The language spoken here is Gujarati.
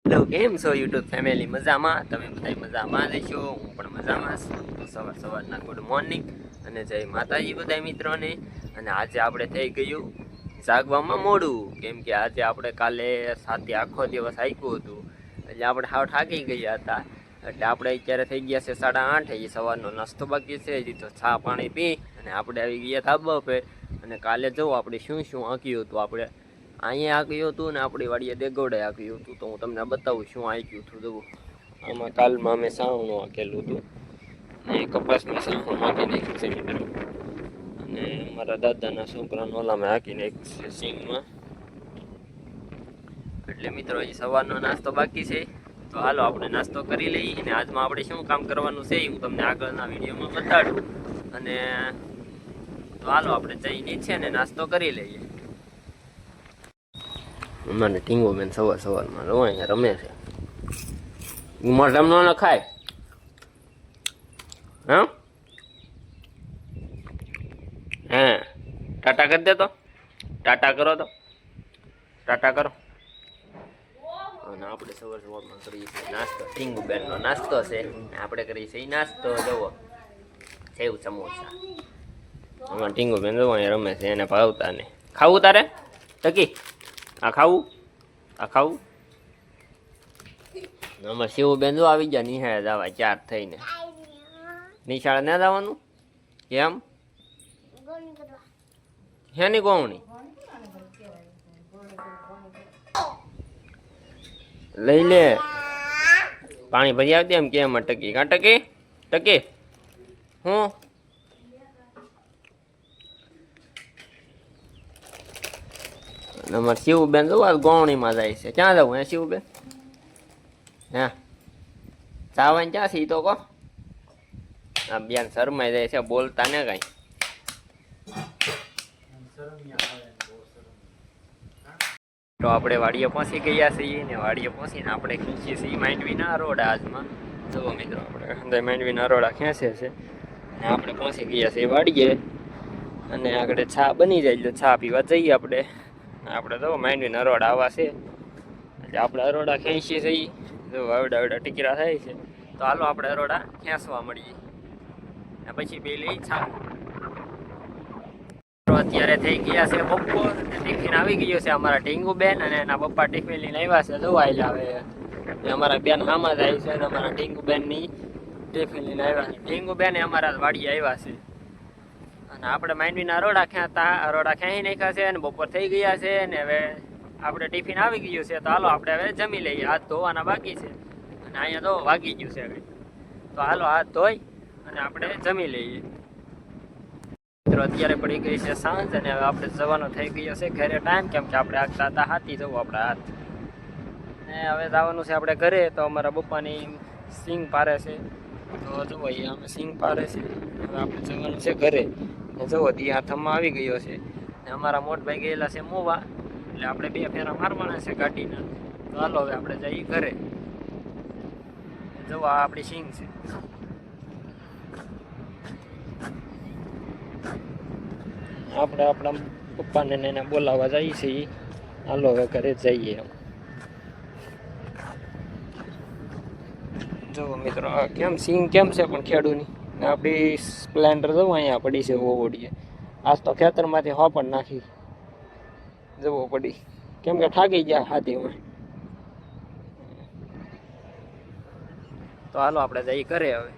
હેલો, કેમ છો યુટ્યુબ ફેમિલી? મજામાં? તમે બધા મજામાં રહેશો, હું પણ મજામાં છું. તો સવારના ગુડ મોર્નિંગ અને જય માતાજી બધા મિત્રોને. અને આજે આપણે થઈ ગયું જાગવામાં મોડું, કેમ કે આજે આપણે કાલે સાથે આખો દિવસ આપ્યું હતું, એટલે આપણે હાવ થાકી ગયા હતા. એટલે આપણે અત્યારે થઈ ગયા છે 8:30. એ સવારનો નાસ્તો બાકી છે, હજી તો ચા પાણી પી અને આપણે આવી ગયા ધાબા પર. અને કાલે જો આપણે શું શું આંક્યું હતું. આપણે અહીંયા આંક્યું હતું ને આપણી વાડીએ દેગોડે આંક્યું હતું. તો હું તમને બતાવું શું આંક્યું હતું. જુઓ, આમાં કાલમાં અમે સાવણું આંકેલું હતું ને કપાસમાં સાવણું આંકી નાખ્યું છે મિત્રો. અને મારા દાદાના છોકરાનો ઓલામાં આંકી નાખ્યું છે સિંગમાં. એટલે મિત્રો હજી સવારનો નાસ્તો બાકી છે, તો હાલો આપણે નાસ્તો કરી લઈએ. અને આજમાં આપણે શું કામ કરવાનું છે હું તમને આગળના વિડીયોમાં બતાડું. અને તો હાલો આપણે જઈને છે ને નાસ્તો કરી લઈએ. મને ટીંગો બેન સવારમાં અહીંયા રમે છે. મોઢામ ન ખાય હા. હા, ટાટા કરી દે તો. ટાટા કરો તો, ટાટા કરો. અને આપણે સવારમાં કરીએ છીએ નાસ્તો. ટીંગુ બેનનો નાસ્તો છે, આપણે કરીએ છીએ નાસ્તો. જુઓ, સેવ સમોસા. આમાં ટીંગુ બેન જુઓ અહીંયા રમે છે, એને ભાવતા ને. ખાવું તારે ટકી? આ ખાવું? આ ખાવું? આમાં શિવબેન જો આવી ગયા નિહાળે જવા 4 થઈને. નિશાળે ના જવાનું કેમ? હેની કોવણી લઈ લે. પાણી ભરી આવતી એમ કેમ ટકી? કા ટકી? ટકી હું અમારે શિવબેન જો ગોવણીમાં જાય છે. ક્યાં જવું હે શિવબેન? હા, ચાવાની ક્યાં છે તો કહો. આ બેન શરમાઈ જાય છે, બોલતા ને કઈ. તો આપણે વાડીએ પહોંચી ગયા છીએ ને વાડીએ પહોંચીને આપણે ખેંચીએ છીએ માંડવીના અરોડા. આજમાં જુઓ મિત્રો, આપણે માંડવીના અરોડા ખેંચે છે ને આપણે પહોંચી ગયા છીએ વાડીએ. અને આગળ ચા બની જાય એટલે ચા પીવા જઈએ આપણે. આપણે તો માંડવીના અરોડા આવા છે, એટલે આપણે અરોડા ખેંચીએ છીએ. જો આવડા ટીકરા થાય છે, તો હાલો આપણે અરોડા ખેંચવા મળીએ પછી પેલી ચા. અત્યારે થઈ ગયા છે બપોર. ટિફિન આવી ગયો છે અમારા ટીંગુ બેન, અને એના પપ્પા ટિફિન લઈને આવ્યા છે. જોવાઈ લાવે અમારા બેન હામાં જાય છે અને અમારા ટીંગુ બેન ની ટિફિન લઈને આવ્યા છે. ટીંગુ બેન અમારા વાડીએ આવ્યા છે. અને આપણે માંડવીના અરોડા ખેંચી નાખ્યા છે અને બપોર થઈ ગયા છે. અને હવે આપણે ટિફિન આવી ગયું છે, તો હાલો આપણે હવે જમી લઈએ. હાથ ધોવાના બાકી છે અને અહીંયા તો વાગી ગયું છે હવે. તો હાલો હાથ ધોઈ અને આપણે જમી લઈએ. અત્યારે પડી ગઈ છે સાંજ અને હવે આપણે જવાનો થઈ ગયો છે ઘરે ટાઈમ, કેમ કે આપણે આગતા હતા હાથી જવું આપણા હાથ. ને હવે જવાનું છે આપણે ઘરે. તો અમારા પપ્પાની સિંગ પારે છે, તો જુઓ અહીંયા અમે સિંગ પારે છે. હવે આપણે જવાનું છે ઘરે. ને જુઓ દી હાથમાં આવી ગયો છે. ને અમારા મોટભાઈ ગયેલા છે મોવા, એટલે આપણે 2 ફેરા મારવાના છે ગાડીના. તો હાલો હવે આપણે જઈએ ઘરે. જુઓ આ આપણી સિંગ છે. આપણે આપણા પપ્પાને એને બોલાવવા જઈએ છીએ. હાલો હવે ઘરે જઈએ. જો મિત્રો કેમ સિંગ કેમ છે પણ ખેડૂની. આપણી સ્પ્લેન્ડર જવું અહીંયા પડી છે ઓવડીએ. આજ તો ખેતરમાંથી પણ નાખી જવો પડી, કેમ કે થાકી ગયા હાથીમાં. તો હાલો આપણે જઈએ ઘરે હવે.